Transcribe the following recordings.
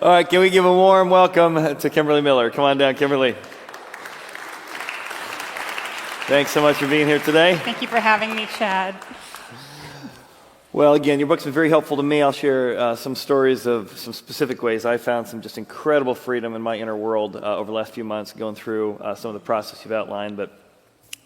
All right, can we give a warm welcome to Kimberly Miller? Come on down, Kimberly. Thanks so much for being here today. Thank you for having me, Chad. Well, again, your book's been very helpful to me. I'll share some stories of some specific ways I found some just incredible freedom in my inner world over the last few months going through some of the process you've outlined. But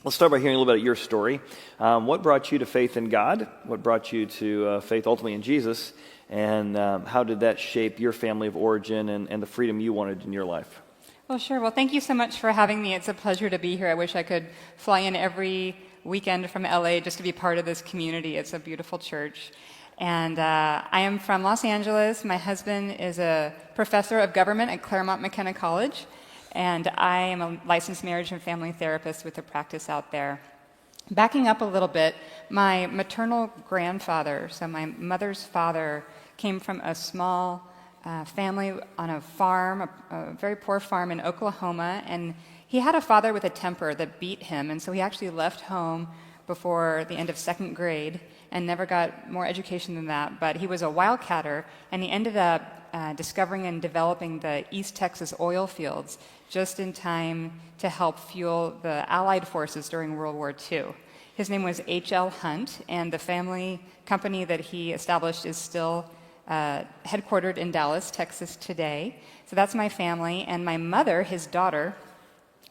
let's start by hearing a little bit of your story. What brought you to faith in God? What brought you to faith ultimately in Jesus? And how did that shape your family of origin and the freedom you wanted in your life? Well, sure. Well, thank you so much for having me. It's a pleasure to be here. I wish I could fly in every weekend from LA just to be part of this community. It's a beautiful church. And I am from Los Angeles. My husband is a professor of government at Claremont McKenna College. And I am a licensed marriage and family therapist with a practice out there. Backing up a little bit, my maternal grandfather, so my mother's father, came from a small family on a farm, a very poor farm in Oklahoma, and he had a father with a temper that beat him, and so he actually left home before the end of second grade and never got more education than that. But he was a wildcatter, and he ended up discovering and developing the East Texas oil fields just in time to help fuel the Allied forces during World War II. His name was H.L. Hunt, and the family company that he established is still headquartered in Dallas, Texas today. So that's my family. And my mother, his daughter,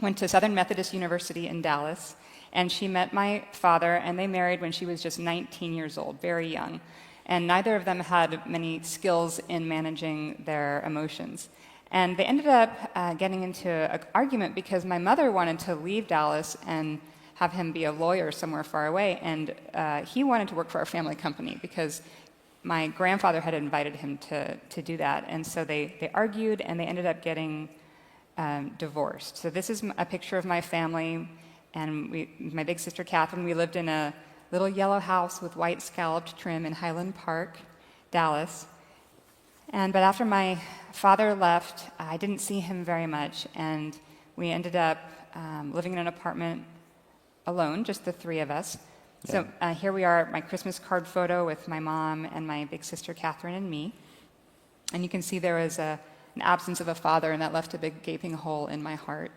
went to Southern Methodist University in Dallas, and she met my father, and they married when she was just 19 years old, very young. And neither of them had many skills in managing their emotions. And they ended up getting into an argument because my mother wanted to leave Dallas and have him be a lawyer somewhere far away, and he wanted to work for our family company because my grandfather had invited him to do that. And so they argued, and they ended up getting divorced. So this is a picture of my family, and my big sister Catherine. We lived in a little yellow house with white scalloped trim in Highland Park, Dallas. But after my father left, I didn't see him very much, and we ended up living in an apartment alone, just the three of us. Yeah. So here we are, my Christmas card photo with my mom and my big sister Catherine and me. And you can see there was an absence of a father, and that left a big gaping hole in my heart.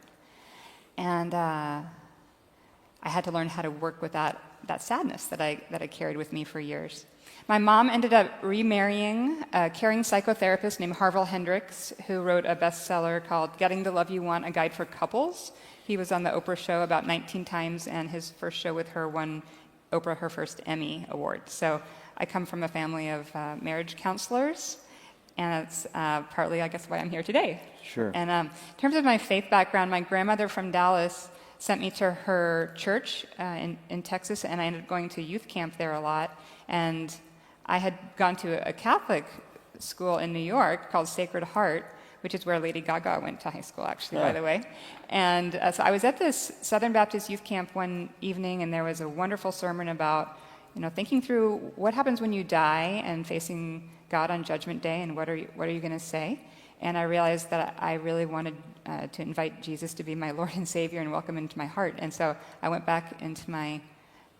And I had to learn how to work with that sadness that I carried with me for years. My mom ended up remarrying a caring psychotherapist named Harville Hendricks, who wrote a bestseller called Getting the Love You Want, A Guide for Couples. He was on the Oprah show about 19 times, and his first show with her won Oprah her first Emmy Award. So I come from a family of marriage counselors, and it's partly, I guess, why I'm here today. Sure. And in terms of my faith background, my grandmother from Dallas sent me to her church in Texas, and I ended up going to youth camp there a lot. And I had gone to a Catholic school in New York called Sacred Heart, which is where Lady Gaga went to high school, actually, by the way. And so I was at this Southern Baptist youth camp one evening, and there was a wonderful sermon about, thinking through what happens when you die and facing God on Judgment Day, and what are you going to say? And I realized that I really wanted to invite Jesus to be my Lord and Savior and welcome him into my heart. And so I went back into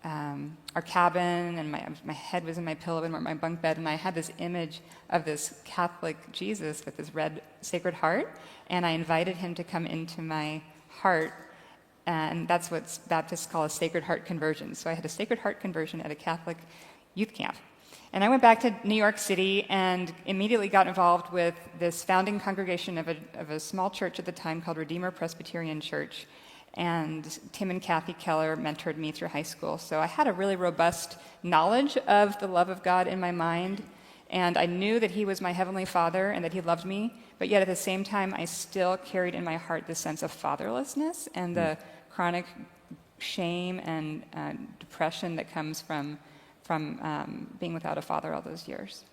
our cabin, and my head was in my pillow in my bunk bed, and I had this image of this Catholic Jesus with this red Sacred Heart, and I invited him to come into my heart, and that's what Baptists call a Sacred Heart conversion. So I had a Sacred Heart conversion at a Catholic youth camp. And I went back to New York City and immediately got involved with this founding congregation of a small church at the time called Redeemer Presbyterian Church. And Tim and Kathy Keller mentored me through high school. So I had a really robust knowledge of the love of God in my mind, and I knew that he was my Heavenly Father and that he loved me, but yet at the same time I still carried in my heart this sense of fatherlessness and the chronic shame and depression that comes from being without a father all those years.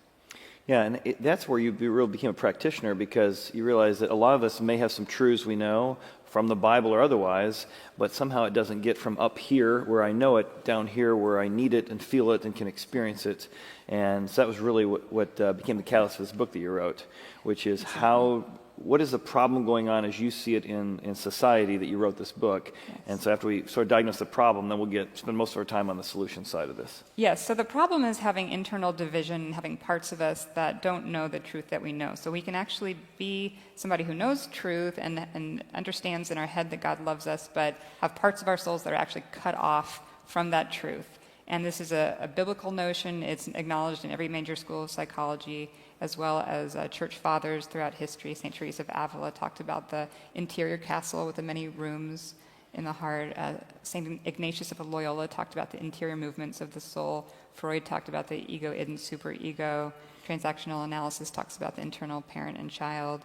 Yeah, and that's where you really became a practitioner, because you realize that a lot of us may have some truths we know from the Bible or otherwise, but somehow it doesn't get from up here where I know it down here where I need it and feel it and can experience it. And so that was really what became the catalyst for this book that you wrote, which is how what is the problem going on as you see it in society that you wrote this book? Yes. And so after we sort of diagnose the problem, then we'll spend most of our time on the solution side of this. Yes, so the problem is having internal division, having parts of us that don't know the truth that we know. So we can actually be somebody who knows truth and understands in our head that God loves us, but have parts of our souls that are actually cut off from that truth. And this is a biblical notion. It's acknowledged in every major school of psychology, as well as church fathers throughout history. St. Teresa of Avila talked about the interior castle with the many rooms in the heart. St. Ignatius of Loyola talked about the interior movements of the soul. Freud talked about the ego, id, and superego. Transactional analysis talks about the internal parent and child.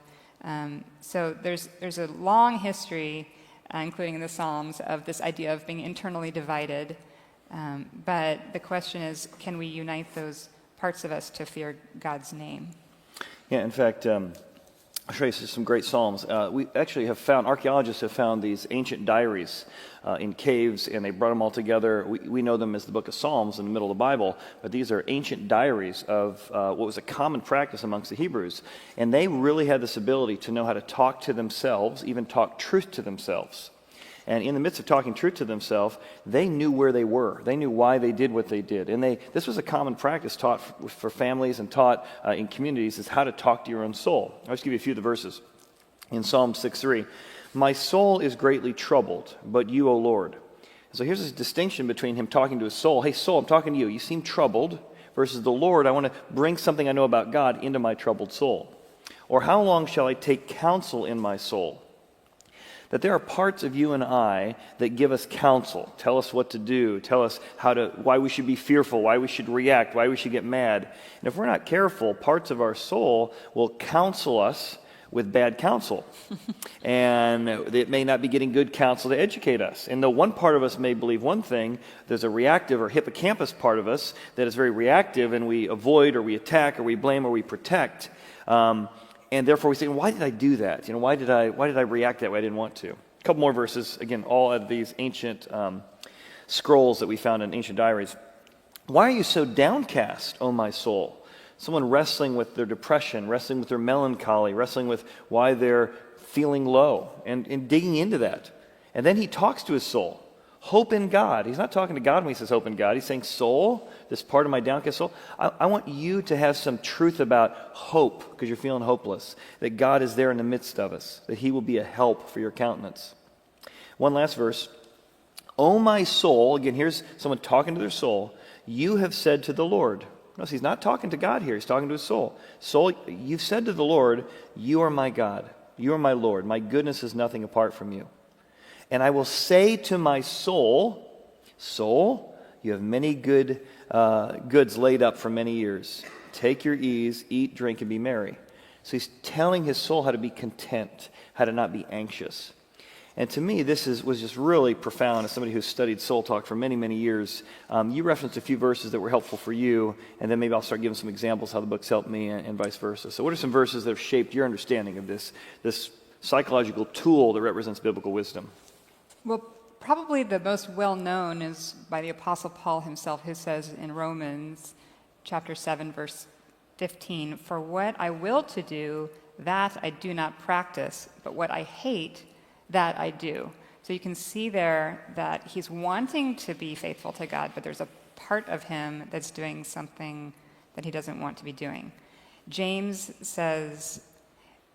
So there's a long history, including in the Psalms, of this idea of being internally divided. But the question is, can we unite those parts of us to fear God's name? Yeah, in fact, I'll show you some great Psalms. We actually archaeologists have found these ancient diaries in caves, and they brought them all together. We know them as the book of Psalms in the middle of the Bible, but these are ancient diaries of what was a common practice amongst the Hebrews. And they really had this ability to know how to talk to themselves, even talk truth to themselves. And in the midst of talking truth to themselves, they knew where they were. They knew why they did what they did. And this was a common practice taught for families and taught in communities, is how to talk to your own soul. I'll just give you a few of the verses. In Psalm 6:3, "My soul is greatly troubled, but you, O Lord." So here's this distinction between him talking to his soul. Hey, soul, I'm talking to you. You seem troubled. Versus the Lord, I want to bring something I know about God into my troubled soul. Or, how long shall I take counsel in my soul? That there are parts of you and I that give us counsel, tell us what to do, tell us why we should be fearful, why we should react, why we should get mad. And if we're not careful, parts of our soul will counsel us with bad counsel. And it may not be getting good counsel to educate us. And though one part of us may believe one thing, there's a reactive or hippocampus part of us that is very reactive, and we avoid or we attack or we blame or we protect. And therefore we say, why did I do that? Why did I react that way? I didn't want to. A couple more verses, again, all out of these ancient scrolls that we found in ancient diaries. "Why are you so downcast, O my soul?" Someone wrestling with their depression, wrestling with their melancholy, wrestling with why they're feeling low, and digging into that. And then he talks to his soul. Hope in God. He's not talking to God when he says hope in God. He's saying, soul, this part of my downcast soul, I want you to have some truth about hope, because you're feeling hopeless, that God is there in the midst of us, that he will be a help for your countenance. One last verse. "O my soul," again, here's someone talking to their soul, "you have said to the Lord." Notice he's not talking to God here. He's talking to his soul. "Soul, you've said to the Lord, you are my God. You are my Lord. My goodness is nothing apart from you. And I will say to my soul, soul, you have many goods laid up for many years. Take your ease, eat, drink, and be merry." So he's telling his soul how to be content, how to not be anxious. And to me, this was just really profound as somebody who's studied soul talk for many, many years. You referenced a few verses that were helpful for you, and then maybe I'll start giving some examples how the book's helped me and vice versa. So what are some verses that have shaped your understanding of this psychological tool that represents biblical wisdom? Well, probably the most well-known is by the Apostle Paul himself, who says in Romans chapter 7, verse 15, "For what I will to do, that I do not practice, but what I hate, that I do." So you can see there that he's wanting to be faithful to God, but there's a part of him that's doing something that he doesn't want to be doing. James says,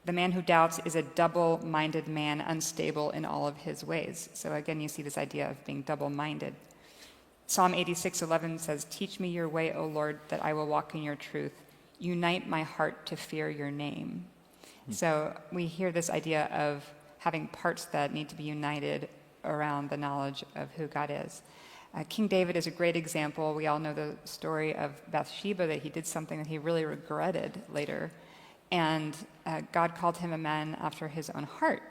"The man who doubts is a double-minded man, unstable in all of his ways." So again, you see this idea of being double-minded. Psalm 86:11 says, "Teach me your way, O Lord, that I will walk in your truth. Unite my heart to fear your name." So we hear this idea of having parts that need to be united around the knowledge of who God is. King David is a great example. We all know the story of Bathsheba, that he did something that he really regretted later. And God called him a man after his own heart.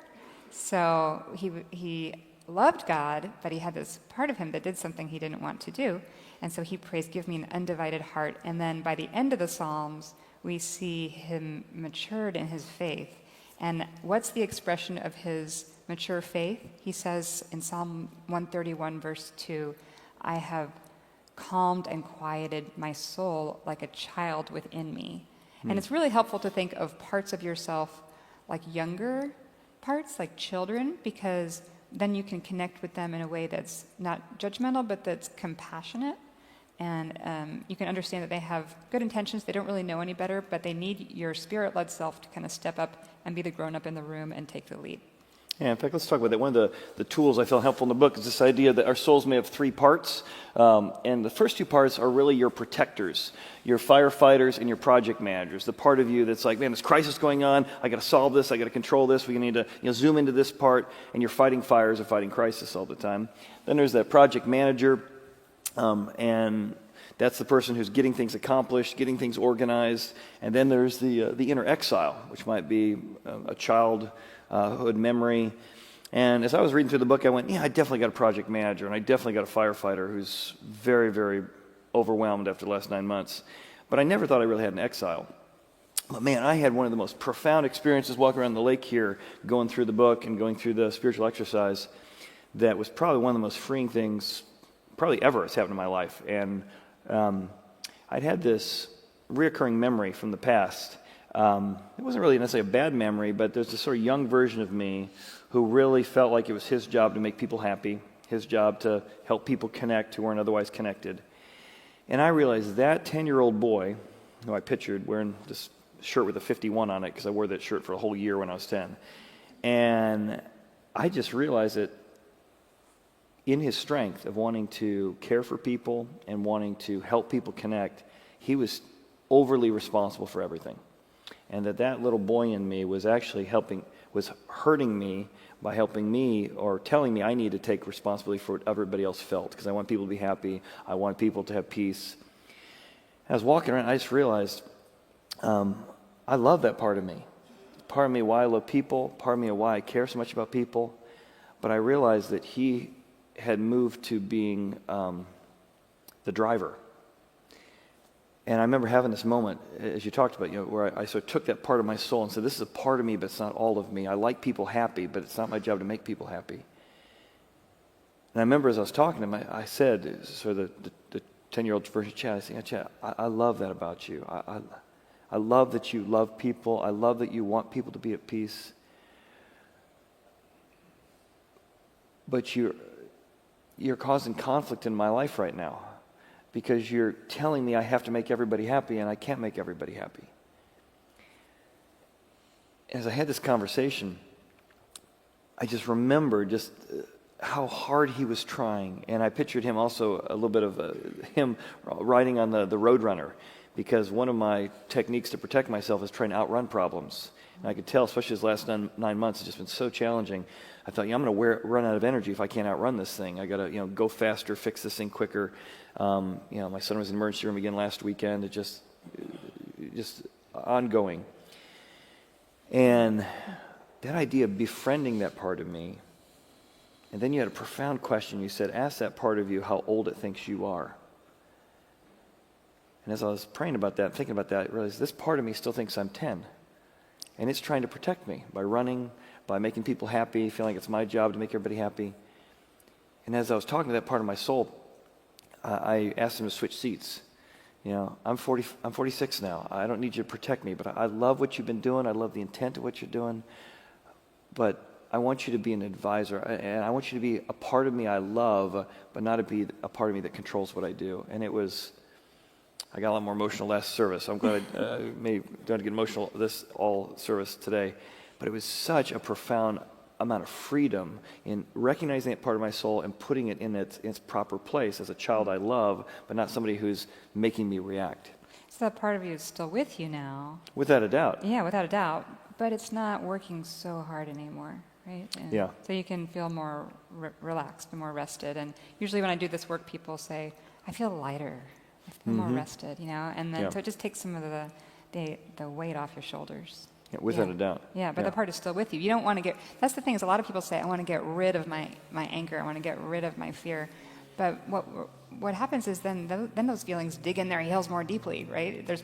So he loved God, but he had this part of him that did something he didn't want to do. And so he prays, "Give me an undivided heart." And then by the end of the Psalms, we see him matured in his faith. And what's the expression of his mature faith? He says in Psalm 131, verse 2, "I have calmed and quieted my soul like a child within me." And it's really helpful to think of parts of yourself like younger parts, like children, because then you can connect with them in a way that's not judgmental, but that's compassionate. And you can understand that they have good intentions. They don't really know any better, but they need your spirit-led self to kind of step up and be the grown-up in the room and take the lead. Yeah, in fact, let's talk about that. One of the tools I felt helpful in the book is this idea that our souls may have three parts. And the first two parts are really your protectors, your firefighters and your project managers. The part of you that's like, man, this crisis going on. I got to solve this. I got to control this. We need to zoom into this part. And you're fighting fires or fighting crisis all the time. Then there's that project manager. And that's the person who's getting things accomplished, getting things organized. And then there's the inner exile, which might be a childhood memory. And as I was reading through the book, I went, yeah, I definitely got a project manager, and I definitely got a firefighter who's very, very overwhelmed after the last 9 months. But I never thought I really had an exile. But man, I had one of the most profound experiences walking around the lake here, going through the book and going through the spiritual exercise, that was probably one of the most freeing things probably ever has happened in my life. And I'd had this reoccurring memory from the past. It wasn't really necessarily a bad memory, but there's this sort of young version of me who really felt like it was his job to make people happy, his job to help people connect who weren't otherwise connected. And I realized that 10-year-old boy, who I pictured wearing this shirt with a 51 on it, because I wore that shirt for a whole year when I was 10, and I just realized that in his strength of wanting to care for people and wanting to help people connect, he was overly responsible for everything. And that little boy in me was actually was hurting me by helping me or telling me I need to take responsibility for what everybody else felt, because I want people to be happy. I want people to have peace. I was walking around, I just realized I love that part of me. Part of me why I love people, part of me why I care so much about people. But I realized that he had moved to being the driver. And I remember having this moment, as you talked about, where I sort of took that part of my soul and said, this is a part of me, but it's not all of me. I like people happy, but it's not my job to make people happy. And I remember as I was talking to him, I said, sort of the 10-year-old version of Chad, I said, yeah, Chad, I love that about you. I love that you love people. I love that you want people to be at peace. But you're causing conflict in my life right now, because you're telling me I have to make everybody happy, and I can't make everybody happy. As I had this conversation, I just remembered just how hard he was trying, and I pictured him also a little bit of him riding on the Roadrunner, because one of my techniques to protect myself is trying to outrun problems. And I could tell, especially his last 9 months, it's just been so challenging. I thought, I'm going to run out of energy if I can't outrun this thing. I got to, go faster, fix this thing quicker. My son was in the emergency room again last weekend. It just ongoing. And that idea of befriending that part of me, and then you had a profound question. You said, ask that part of you how old it thinks you are. And as I was praying about that, thinking about that, I realized this part of me still thinks I'm 10. And it's trying to protect me by running, by making people happy, feeling like it's my job to make everybody happy. And as I was talking to that part of my soul, I asked him to switch seats. I'm 46 now. I don't need you to protect me, but I love what you've been doing. I love the intent of what you're doing. But I want you to be an advisor, and I want you to be a part of me I love, but not to be a part of me that controls what I do. And I got a lot more emotional last service. I'm glad I maybe don't get emotional this all service today. But it was such a profound amount of freedom in recognizing that part of my soul and putting it in its proper place as a child I love, but not somebody who's making me react. So that part of you is still with you now. Without a doubt. Yeah, without a doubt. But it's not working so hard anymore, right? And yeah. So you can feel more relaxed and more rested. And usually when I do this work, people say, I feel lighter. I feel more rested, And then so it just takes some of the weight off your shoulders. Yeah, without a doubt. Yeah, but the part is still with you. You don't want to that's the thing is a lot of people say, I want to get rid of my anger. I want to get rid of my fear. But what happens is then those feelings dig in their heels more deeply, right? There's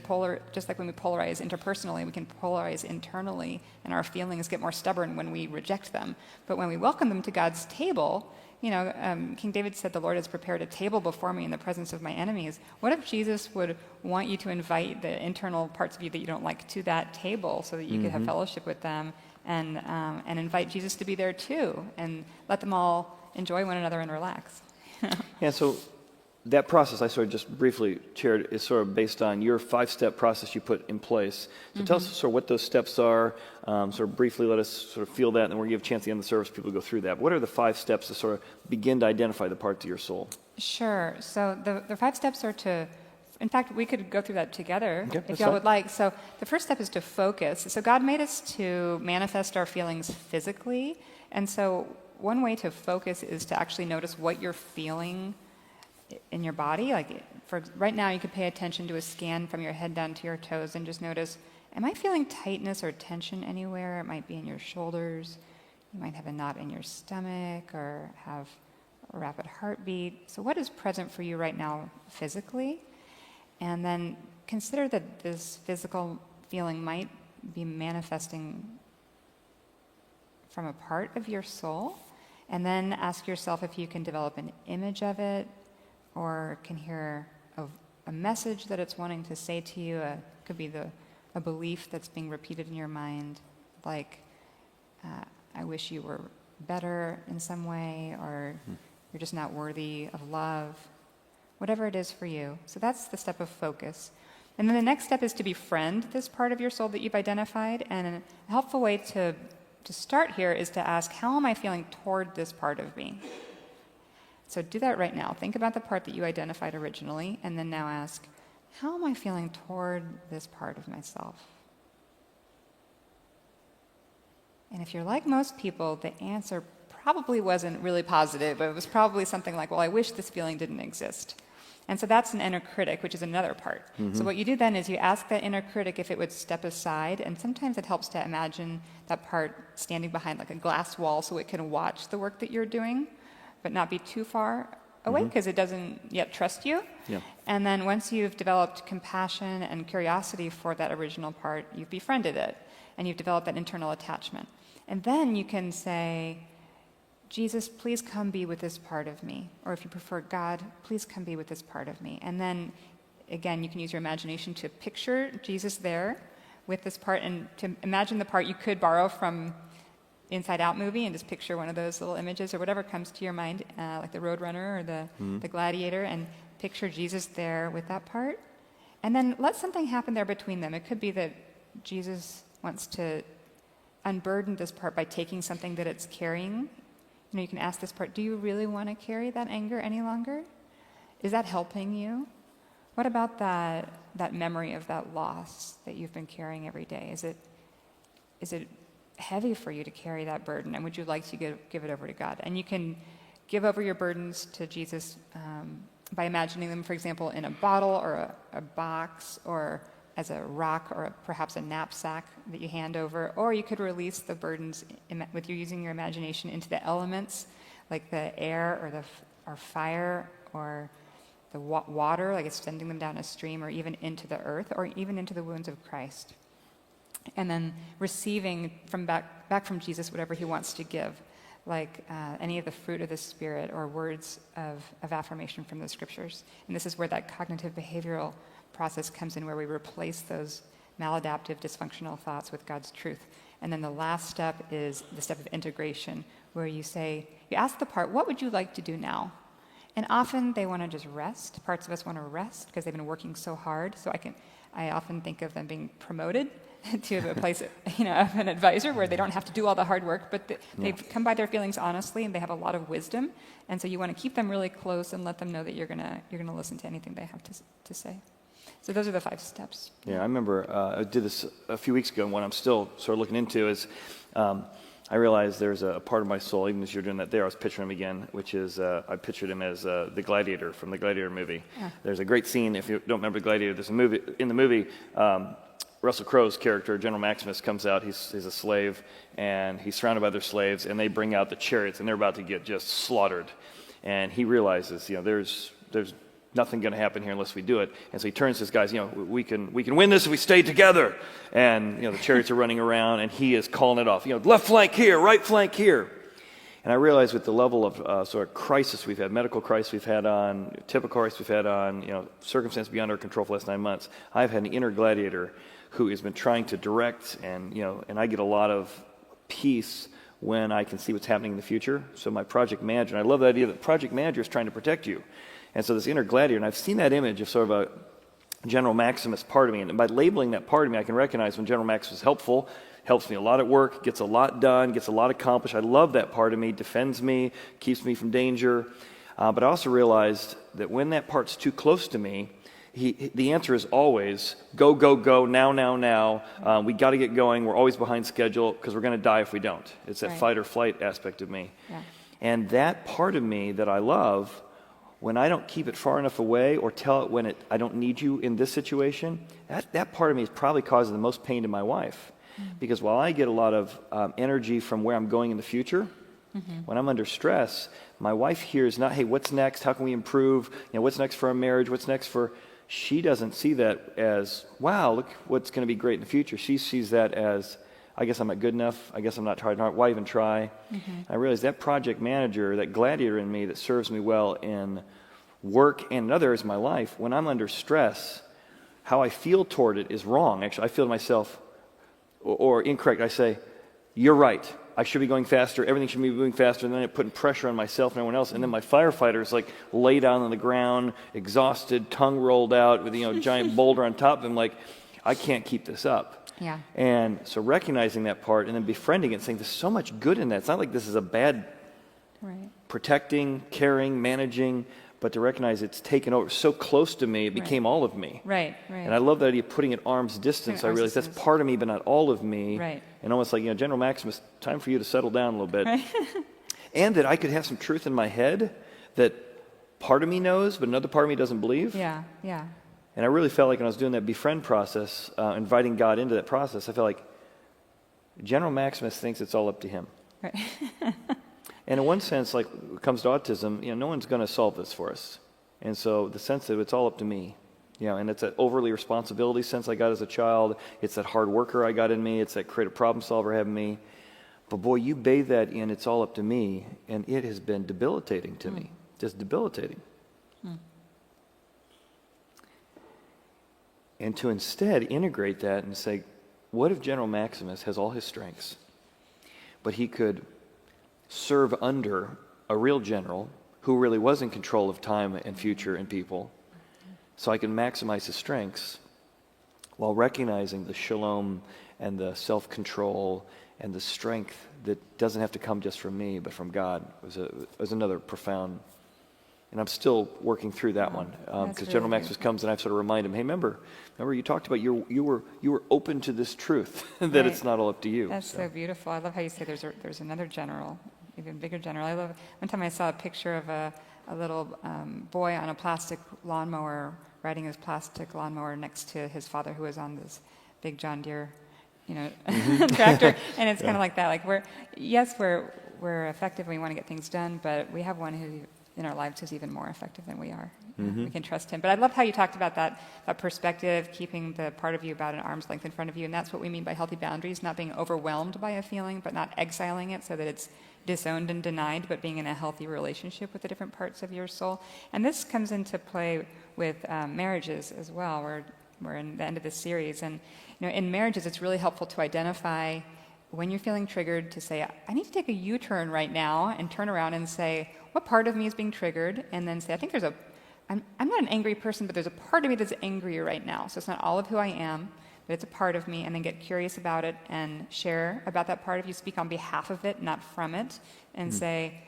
just like when we polarize interpersonally, we can polarize internally, and our feelings get more stubborn when we reject them. But when we welcome them to God's table, King David said, the Lord has prepared a table before me in the presence of my enemies. What if Jesus would want you to invite the internal parts of you that you don't like to that table so that you could have fellowship with them and invite Jesus to be there too, and let them all enjoy one another and relax. Yeah, so that process I sort of just briefly shared is sort of based on your 5-step process you put in place. So tell us sort of what those steps are. Sort of briefly let us sort of feel that, and then we're going to give a chance at the end of the service for people to go through that. What are the 5 steps to sort of begin to identify the parts of your soul? Sure. So the 5 steps are to, in fact, we could go through that together if y'all fine. would like. So the first step is to focus. So God made us to manifest our feelings physically. And so one way to focus is to actually notice what you're feeling in your body. Like for right now, you could pay attention to a scan from your head down to your toes and just notice, am I feeling tightness or tension anywhere? It might be in your shoulders. You might have a knot in your stomach or have a rapid heartbeat. So what is present for you right now physically? And then consider that this physical feeling might be manifesting from a part of your soul. And then ask yourself if you can develop an image of it, or can hear a message that it's wanting to say to you. It could be a belief that's being repeated in your mind, like, I wish you were better in some way, or you're just not worthy of love, whatever it is for you. So that's the step of focus. And then the next step is to befriend this part of your soul that you've identified. And a helpful way to start here is to ask, how am I feeling toward this part of me? So do that right now. Think about the part that you identified originally, and then now ask, how am I feeling toward this part of myself? And if you're like most people, the answer probably wasn't really positive, but it was probably something like, well, I wish this feeling didn't exist. And so that's an inner critic, which is another part. So what you do then is you ask that inner critic if it would step aside, and sometimes it helps to imagine that part standing behind like a glass wall so it can watch the work that you're doing, but not be too far away because it doesn't yet trust you. Yeah. And then once you've developed compassion and curiosity for that original part, you've befriended it, and you've developed that internal attachment. And then you can say, Jesus, please come be with this part of me. Or if you prefer, God, please come be with this part of me. And then, again, you can use your imagination to picture Jesus there with this part, and to imagine the part you could borrow from Inside Out movie and just picture one of those little images or whatever comes to your mind, like the Roadrunner or the Gladiator, and picture Jesus there with that part. And then let something happen there between them. It could be that Jesus wants to unburden this part by taking something that it's carrying. You know, you can ask this part, do you really want to carry that anger any longer? Is that helping you? What about that memory of that loss that you've been carrying every day? Is it heavy for you to carry that burden, and would you like to give it over to God? And you can give over your burdens to Jesus by imagining them, for example, in a bottle or a box, or as a rock, or perhaps a knapsack that you hand over. Or you could release the burdens with you using your imagination into the elements, like the air or fire, or the water, like extending them down a stream, or even into the earth, or even into the wounds of Christ. And then receiving from back from Jesus whatever he wants to give, like any of the fruit of the Spirit or words of affirmation from the Scriptures. And this is where that cognitive behavioral process comes in, where we replace those maladaptive, dysfunctional thoughts with God's truth. And then the last step is the step of integration, where you ask the part, what would you like to do now? And often they want to just rest. Parts of us want to rest because they've been working so hard. So I often think of them being promoted to a place, of an advisor where they don't have to do all the hard work, but they've come by their feelings honestly, and they have a lot of wisdom. And so you want to keep them really close and let them know that you're gonna listen to anything they have to say. So those are the 5 steps. Yeah, I remember I did this a few weeks ago, and what I'm still sort of looking into is I realized there's a part of my soul, even as you're doing that there, I was picturing him again, which is, I pictured him as the Gladiator from the Gladiator movie. Yeah. There's a great scene, if you don't remember Gladiator, there's a movie, in the movie, Russell Crowe's character, General Maximus, comes out, he's a slave, and he's surrounded by other slaves, and they bring out the chariots, and they're about to get just slaughtered. And he realizes, there's nothing going to happen here unless we do it. And so he turns to his guys, we can win this if we stay together. And, the chariots are running around, and he is calling it off. Left flank here, right flank here. And I realized with the level of sort of crisis we've had, medical crisis we've had on, typical crisis we've had on, circumstance beyond our control for the last 9 months, I've had an inner gladiator who has been trying to direct, and I get a lot of peace when I can see what's happening in the future. So my project manager, and I love the idea that project manager is trying to protect you. And so this inner gladiator, and I've seen that image of sort of a General Maximus part of me, and by labeling that part of me, I can recognize when General Maximus is helpful, helps me a lot at work, gets a lot done, gets a lot accomplished. I love that part of me, defends me, keeps me from danger. But I also realized that when that part's too close to me, the answer is always, go, go, go, now, now, now. We got to get going. We're always behind schedule because we're going to die if we don't. It's that fight or flight aspect of me. Yeah. And that part of me that I love, when I don't keep it far enough away or tell it when I don't need you in this situation, that part of me is probably causing the most pain to my wife. Because while I get a lot of energy from where I'm going in the future, when I'm under stress, my wife hears not, hey, what's next? How can we improve? What's next for our marriage? What's next for... She doesn't see that as, wow, look what's going to be great in the future. She sees that as, I guess I'm not good enough. I guess I'm not trying hard. Why even try? I realize that project manager, that gladiator in me that serves me well in work and in other areas of my life, when I'm under stress, how I feel toward it is wrong. Actually, I feel to myself, or incorrect. I say, you're right. I should be going faster. Everything should be moving faster. And then I'm putting pressure on myself and everyone else. And then my firefighter is like lay down on the ground, exhausted, tongue rolled out with a giant boulder on top of him. Like, I can't keep this up. Yeah. And so recognizing that part and then befriending it, saying there's so much good in that. It's not like this is a bad protecting, caring, managing, but to recognize it's taken over so close to me, it became all of me. Right. And I love that idea of putting it arm's distance. I realize that's part of me, but not all of me. Right. And almost like, General Maximus, time for you to settle down a little bit. And that I could have some truth in my head that part of me knows, but another part of me doesn't believe. Yeah. And I really felt like when I was doing that befriend process, inviting God into that process, I felt like General Maximus thinks it's all up to him. Right. And in one sense, like when it comes to autism, no one's going to solve this for us. And so the sense that it's all up to me, and it's that overly responsibility sense I got as a child. It's that hard worker I got in me. It's that creative problem solver I have in me. But boy, you bathe that in it's all up to me, and it has been debilitating to me, just debilitating. And to instead integrate that and say, what if General Maximus has all his strengths, but he could serve under a real general who really was in control of time and future and people, so I can maximize his strengths while recognizing the shalom and the self-control and the strength that doesn't have to come just from me, but from God. It was another profound, and I'm still working through that one, because General Maximus comes and I sort of remind him, hey, remember you talked about you were open to this truth, that it's not all up to you. That's so beautiful. I love how you say there's another general, even bigger general. I love, one time I saw a picture of a little boy on a plastic lawnmower, riding his plastic lawnmower next to his father, who was on this big John Deere, tractor. And it's kind of like that. Like we're effective. We want to get things done, but we have one who in our lives who's even more effective than we are. We can trust him. But I love how you talked about that perspective, keeping the part of you about an arm's length in front of you. And that's what we mean by healthy boundaries, not being overwhelmed by a feeling, but not exiling it so that it's disowned and denied, but being in a healthy relationship with the different parts of your soul. And this comes into play with marriages as well. We're in the end of this series. And in marriages, it's really helpful to identify when you're feeling triggered, to say, I need to take a U-turn right now, and turn around and say, what part of me is being triggered? And then say, I think I'm not an angry person, but there's a part of me that's angry right now. So it's not all of who I am, but it's a part of me. And then get curious about it and share about that part of you. Speak on behalf of it, not from it. And say,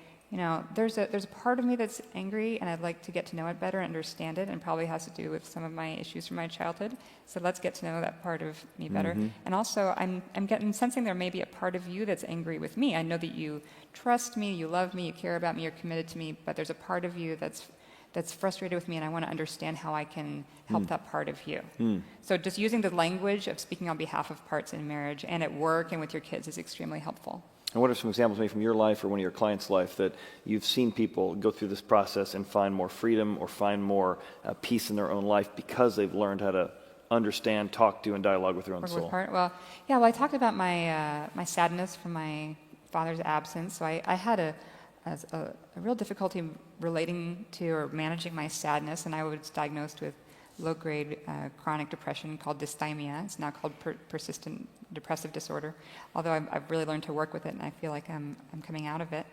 there's a part of me that's angry, and I'd like to get to know it better and understand it, and probably has to do with some of my issues from my childhood. So let's get to know that part of me better. And also, I'm sensing there may be a part of you that's angry with me. I know that you trust me, you love me, you care about me, you're committed to me, but there's a part of you that's frustrated with me, and I want to understand how I can help that part of you. So just using the language of speaking on behalf of parts in marriage and at work and with your kids is extremely helpful. And what are some examples maybe from your life or one of your clients' life that you've seen people go through this process and find more freedom or find more peace in their own life because they've learned how to understand, talk to, and dialogue with their own soul? Well, I talked about my sadness from my father's absence. So I had a real difficulty relating to or managing my sadness, and I was diagnosed with low-grade chronic depression called dysthymia. It's now called persistent depressive disorder, although I've really learned to work with it, and I feel like I'm coming out of it.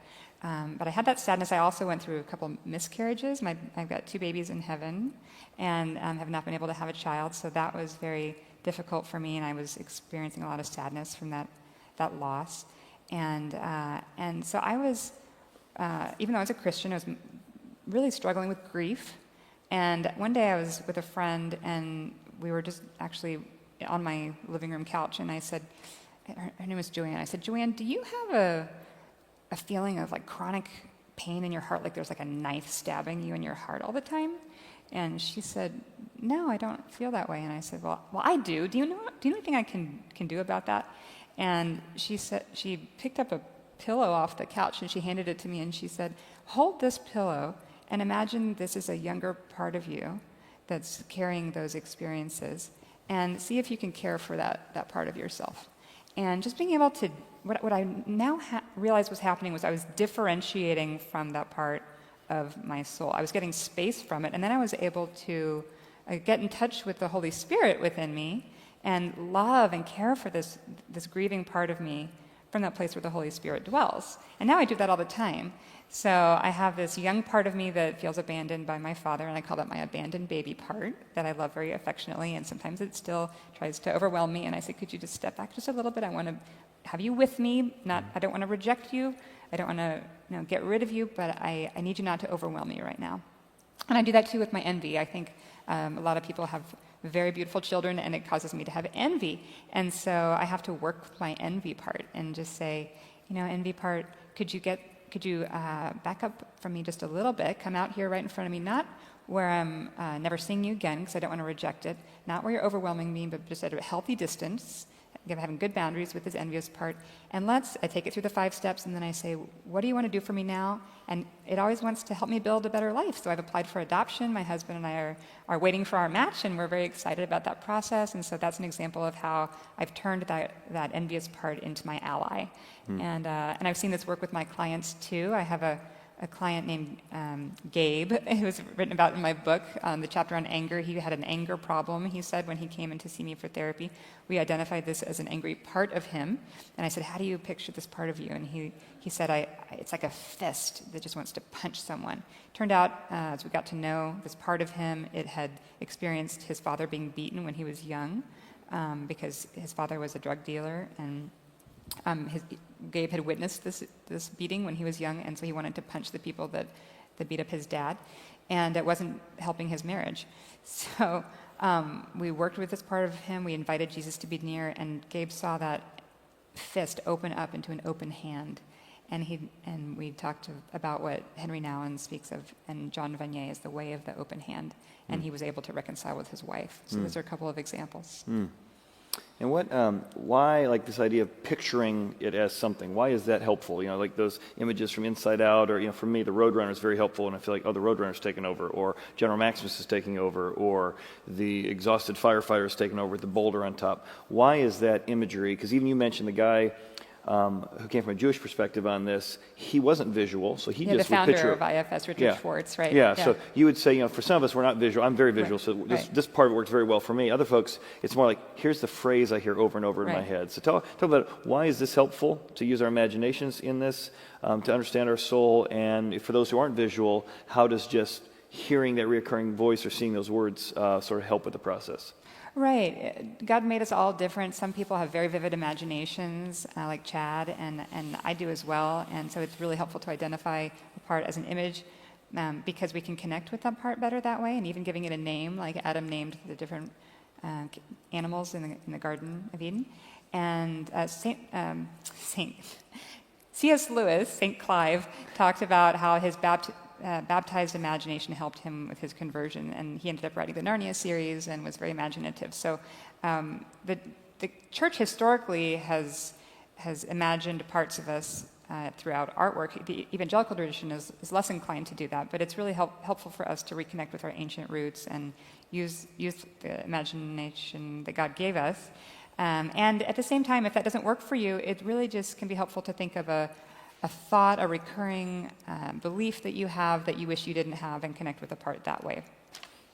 But I had that sadness. I also went through a couple miscarriages. I've got 2 babies in heaven, and have not been able to have a child, so that was very difficult for me, and I was experiencing a lot of sadness from that loss. And so I was, even though I was a Christian, I was really struggling with grief. And one day I was with a friend, and we were just actually on my living room couch, and I said, her name was Joanne. I said, Joanne, do you have a feeling of like chronic pain in your heart, like there's like a knife stabbing you in your heart all the time? And she said, no, I don't feel that way. And I said, well, I do. Do you know anything I can do about that? And she said, she picked up a pillow off the couch and she handed it to me, and she said, hold this pillow and imagine this is a younger part of you that's carrying those experiences, and see if you can care for that part of yourself. And just being able to, what I now realized was happening was I was differentiating from that part of my soul. I was getting space from it, and then I was able to get in touch with the Holy Spirit within me and love and care for this grieving part of me from that place where the Holy Spirit dwells. And now I do that all the time. So I have this young part of me that feels abandoned by my father, and I call that my abandoned baby part that I love very affectionately, and sometimes it still tries to overwhelm me, and I say, could you just step back just a little bit? I want to have you with me. I don't want to reject you. I don't want to get rid of you, but I need you not to overwhelm me right now. And I do that too with my envy. I think a lot of people have very beautiful children, and it causes me to have envy. And so I have to work with my envy part and just say, envy part, could you back up from me just a little bit, come out here right in front of me, not where I'm never seeing you again because I don't want to reject it, not where you're overwhelming me, but just at a healthy distance, having good boundaries with this envious part. And I take it through the 5 steps, and then I say, what do you want to do for me now? And it always wants to help me build a better life. So I've applied for adoption. My husband and I are waiting for our match, and we're very excited about that process. And so that's an example of how I've turned that envious part into my ally. And I've seen this work with my clients too. I have a client named Gabe, who was written about in my book, the chapter on anger. He had an anger problem, he said, when he came in to see me for therapy. We identified this as an angry part of him. And I said, how do you picture this part of you? And he said, it's like a fist that just wants to punch someone. Turned out, as we got to know this part of him, it had experienced his father being beaten when he was young because his father was a drug dealer, and Gabe had witnessed this beating when he was young, and so he wanted to punch the people that beat up his dad, and it wasn't helping his marriage. So we worked with this part of him. We invited Jesus to be near, and Gabe saw that fist open up into an open hand, and we talked about what Henry Nouwen speaks of, and John Vanier is the way of the open hand, and he was able to reconcile with his wife. So those are a couple of examples. And why, like this idea of picturing it as something, why is that helpful? Like those images from Inside Out, or, for me, the Roadrunner is very helpful, and I feel like, the Roadrunner's taken over, or General Maximus is taking over, or the exhausted firefighter is taking over with the boulder on top. Why is that imagery? Because even you mentioned the guy who came from a Jewish perspective on this, he wasn't visual, so he just would picture. The founder of IFS, Richard Schwartz, right? Yeah, so you would say, for some of us, we're not visual. I'm very visual, so this part of it works very well for me. Other folks, it's more like, here's the phrase I hear over and over in my head. So talk about why is this helpful to use our imaginations in this, to understand our soul, and for those who aren't visual, how does just hearing that reoccurring voice or seeing those words sort of help with the process? Right. God made us all different. Some people have very vivid imaginations, like Chad, and I do as well. And so it's really helpful to identify a part as an image because we can connect with that part better that way, and even giving it a name, like Adam named the different animals in the Garden of Eden. And C.S. Lewis, St. Clive, talked about how his baptized imagination helped him with his conversion, and he ended up writing the Narnia series and was very imaginative. So the church historically has imagined parts of us throughout artwork. The evangelical tradition is less inclined to do that, but it's really helpful for us to reconnect with our ancient roots and use the imagination that God gave us. And at the same time, if that doesn't work for you, it really just can be helpful to think of a thought, a recurring belief that you have that you wish you didn't have, and connect with the part that way.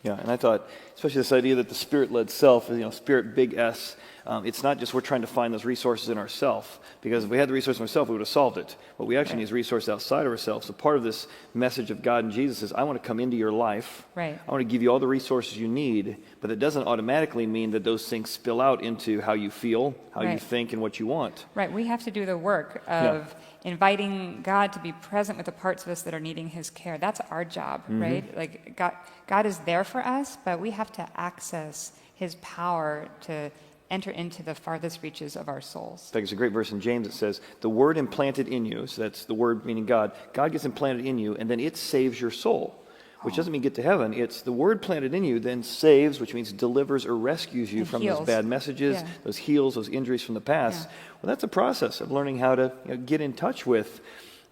Yeah, and I thought, especially this idea that the Spirit-led self, Spirit, big S, it's not just we're trying to find those resources in ourselves, because if we had the resources in ourselves, we would have solved it. But we actually need these resources outside of ourselves. So part of this message of God and Jesus is, I want to come into your life. Right. I want to give you all the resources you need, but it doesn't automatically mean that those things spill out into how you feel, how you think, and what you want. Right. We have to do the work of inviting God to be present with the parts of us that are needing his care. That's our job, right? Like God is there for us, but we have to access his power to enter into the farthest reaches of our souls. In fact, there's a great verse in James that says, the word implanted in you, so that's the word meaning God, God gets implanted in you, and then it saves your soul. Which doesn't mean get to heaven. It's the word planted in you then saves, which means delivers or rescues you from those bad messages, those heals, those injuries from the past. Well, that's a process of learning how to get in touch with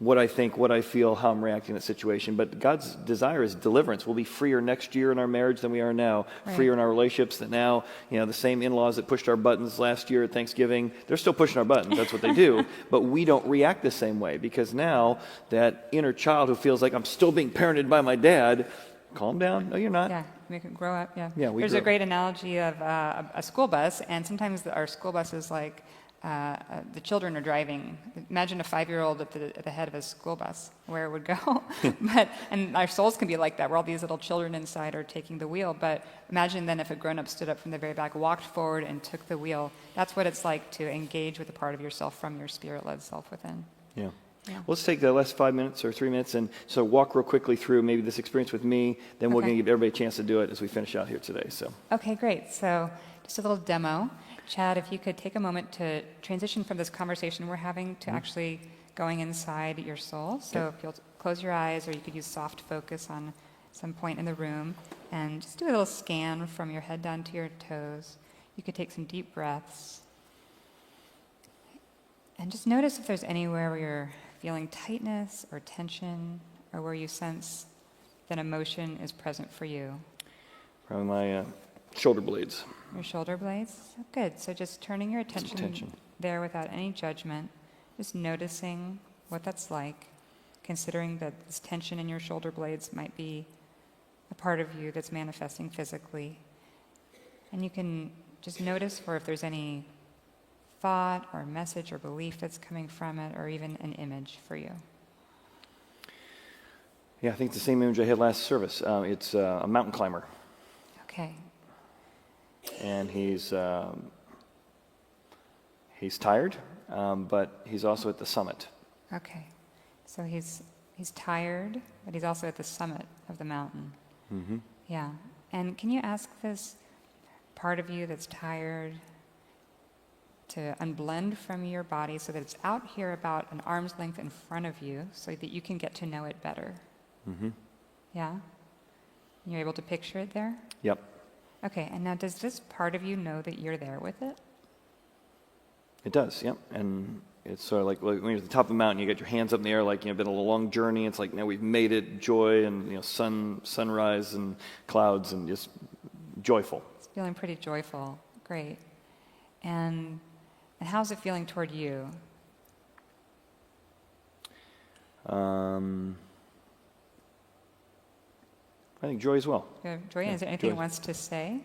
what I think, what I feel, how I'm reacting to that situation. But God's desire is deliverance. We'll be freer next year in our marriage than we are now. Freer in our relationships than now. The same in-laws that pushed our buttons last year at Thanksgiving, they're still pushing our buttons. That's what they do. But we don't react the same way, because now that inner child who feels like I'm still being parented by my dad, calm down. No, you're not. Yeah, make it grow up. Yeah. There's a great analogy of a school bus, and sometimes our school bus is like the children are driving. Imagine a 5-year-old at the head of a school bus, where it would go. And our souls can be like that, where all these little children inside are taking the wheel. But imagine then if a grown-up stood up from the very back, walked forward, and took the wheel. That's what it's like to engage with a part of yourself from your Spirit-led self within. Yeah. Let's take the last 5 minutes or 3 minutes and so walk real quickly through maybe this experience with me. Then we're going to give everybody a chance to do it as we finish out here today. So. Okay, great. So just a little demo. Chad, if you could take a moment to transition from this conversation we're having to actually going inside your soul. So if you'll close your eyes, or you could use soft focus on some point in the room, and just do a little scan from your head down to your toes. You could take some deep breaths. And just notice if there's anywhere where you're feeling tightness or tension, or where you sense that emotion is present for you. Probably my shoulder blades. Your shoulder blades? Good. So just turning your attention there without any judgment, just noticing what that's like, considering that this tension in your shoulder blades might be a part of you that's manifesting physically. And you can just notice for if there's any thought or message or belief that's coming from it, or even an image for you. Yeah, I think it's the same image I had last service. It's a mountain climber. Okay. And he's tired, but he's also at the summit. Okay. So he's tired, but he's also at the summit of the mountain. Mm-hmm. Yeah. And can you ask this part of you that's tired to unblend from your body so that it's out here about an arm's length in front of you, so that you can get to know it better? Mm-hmm. Yeah? You're able to picture it there? Yep. Okay, and now does this part of you know that you're there with it? It does, yep. And it's sort of like when you're at the top of the mountain, you get your hands up in the air like, been a long journey. It's like, now we've made it, joy and, sunrise and clouds and just joyful. It's feeling pretty joyful. Great. And how's it feeling toward you? I think joy as well. Joy, is there anything it wants to say?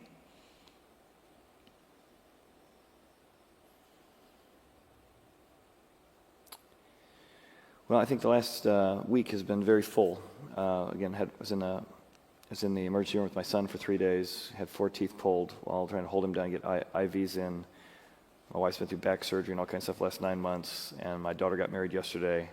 Well, I think the last week has been very full. Again, was in the emergency room with my son for 3 days. Had 4 teeth pulled while trying to hold him down, get IVs in. My wife's been through back surgery and all kinds of stuff the last 9 months, and my daughter got married yesterday.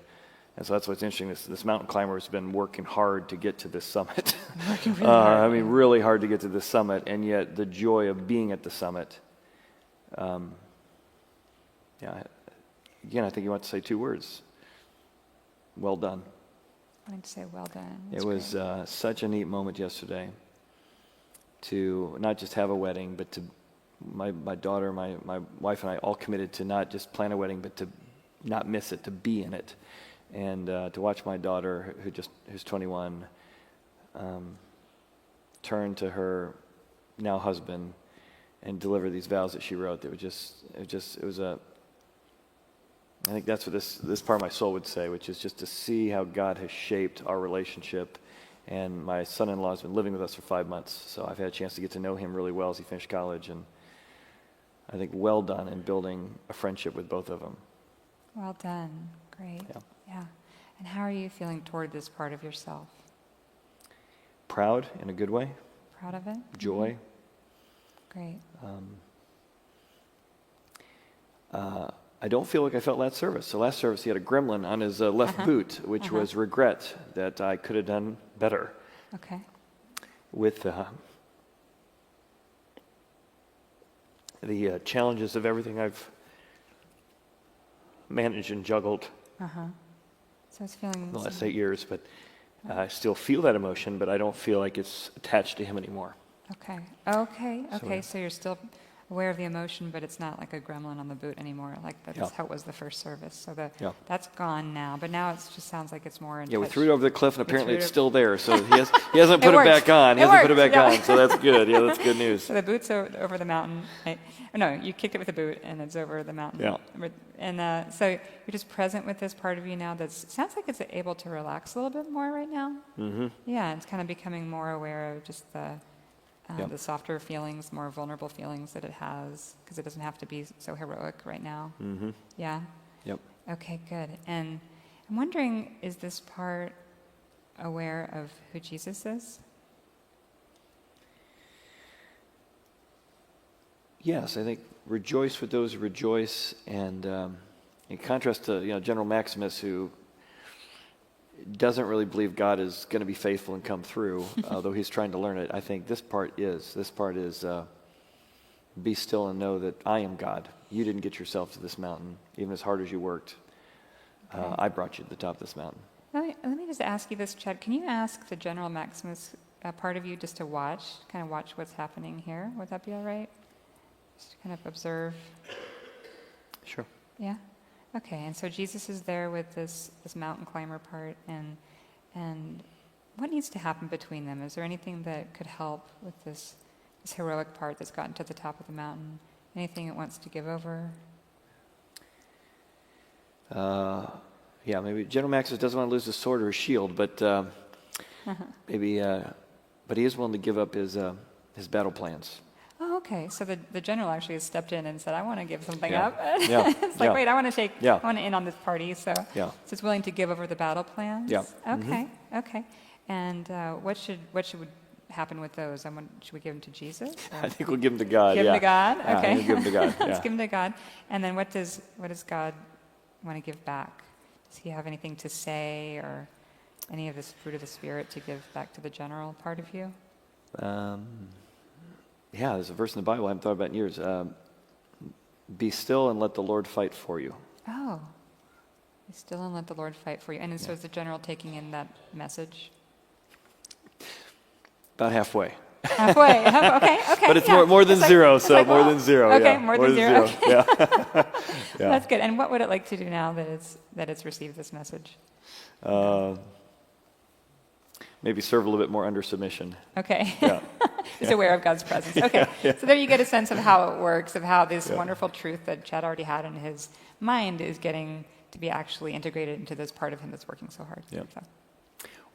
And so that's what's interesting. This mountain climber has been working hard to get to this summit. Working really hard. Really hard to get to this summit, and yet the joy of being at the summit. Again, I think you want to say 2 words. Well done. I wanted to say well done. It was such a neat moment yesterday to not just have a wedding, but to my daughter, my wife and I all committed to not just plan a wedding, but to not miss it, to be in it. And to watch my daughter, who's 21, turn to her now husband and deliver these vows that she wrote. I think that's what this part of my soul would say, which is just to see how God has shaped our relationship And my son-in-law has been living with us for 5 months, so I've had a chance to get to know him really well as he finished college, and I think well done in building a friendship with both of them. Well done. Great. Yeah. Yeah. And how are you feeling toward this part of yourself? Proud in a good way, Proud of it? joy. Great. I don't feel like I felt last service. So last service, he had a gremlin on his left boot, which was regret that I could have done better Okay. with the challenges of everything I've managed and juggled So it's feeling... the last 8 years. But I still feel that emotion, but I don't feel like it's attached to him anymore. Okay. So you're still aware of the emotion, but it's not like a gremlin on the boot anymore. Like that's how it was the first service. So that's gone now. But now it just sounds like it's more in Yeah, we touch. threw it over the cliff, and apparently it's it- still there. So he hasn't put it back on. He hasn't put it back on. So that's good. Yeah, that's good news. So the boot's over the mountain. Right? Oh, no, you kicked it with the boot, and it's over the mountain. Yeah. And so you're just present with this part of you now. Sounds like it's able to relax a little bit more right now. Mm-hmm. Yeah, it's kind of becoming more aware of just the softer feelings, more vulnerable feelings that it has, because it doesn't have to be so heroic right now. Mm-hmm. Yeah? Yep. Okay, good. And I'm wondering, is this part aware of who Jesus is? Yes, I think rejoice with those who rejoice, and in contrast to General Maximus, who doesn't really believe God is going to be faithful and come through, although he's trying to learn it. I think this part is be still and know that I am God. You didn't get yourself to this mountain, even as hard as you worked. Okay. I brought you to the top of this mountain. Let me just ask you this, Chad. Can you ask the General Maximus part of you just to kind of watch what's happening here? Would that be all right? Just to kind of observe. Sure. Yeah? Okay, and so Jesus is there with this mountain climber part, and what needs to happen between them? Is there anything that could help with this heroic part that's gotten to the top of the mountain? Anything it wants to give over? Yeah, maybe General Maximus doesn't want to lose his sword or his shield, but maybe, but he is willing to give up his battle plans. Oh, okay. So the general actually has stepped in and said, "I want to give something Yeah. up." Yeah. It's like, Yeah. wait, I want to Yeah. I want to in on this party. So, Yeah. so it's willing to give over the battle plans. Yeah. Okay. Okay. And what should happen with those? Should we give them to Jesus? Or? I think we'll give him to God. Give yeah. them to God. Yeah, Okay. we'll give him to God. Let's Yeah. give them to God. And then what does God want to give back? Does he have anything to say or any of this fruit of the Spirit to give back to the general part of you? Yeah, there's a verse in the Bible I haven't thought about in years. Be still and let the Lord fight for you. Oh. Be still and let the Lord fight for you. And so is the general taking in that message? About halfway. Halfway. Okay. But it's yeah. more than It's like- zero, it's so like, more well, than zero. Okay, yeah. more than zero. Okay. Yeah. Yeah. That's good. And what would it like to do now that it's received this message? Maybe serve a little bit more under submission. Okay. Yeah. Just aware of God's presence. Okay. Yeah. So there you get a sense of how it works, of how this wonderful truth that Chad already had in his mind is getting to be actually integrated into this part of him that's working so hard. Yeah. So.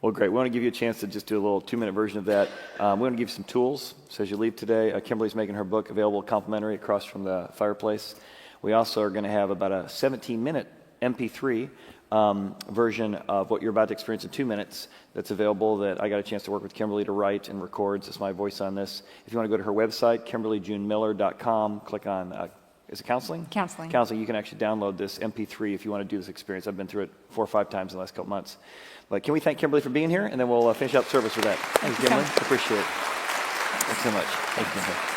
Well, great. We want to give you a chance to just do a little 2-minute version of that. We want to give you some tools. So as you leave today, Kimberly's making her book available complimentary across from the fireplace. We also are going to have about a 17-minute MP3 version of what you're about to experience in 2 minutes that's available that I got a chance to work with Kimberly to write and records. It's my voice on this. If you want to go to her website, KimberlyJuneMiller.com, click on, is it counseling? Counseling. Counseling. You can actually download this MP3 if you want to do this experience. I've been through it 4 or 5 times in the last couple months. But can we thank Kimberly for being here, and then we'll finish out service with that. Thanks, you so Kimberly. much. Appreciate it. Thanks so much. Thank you, Kimberly.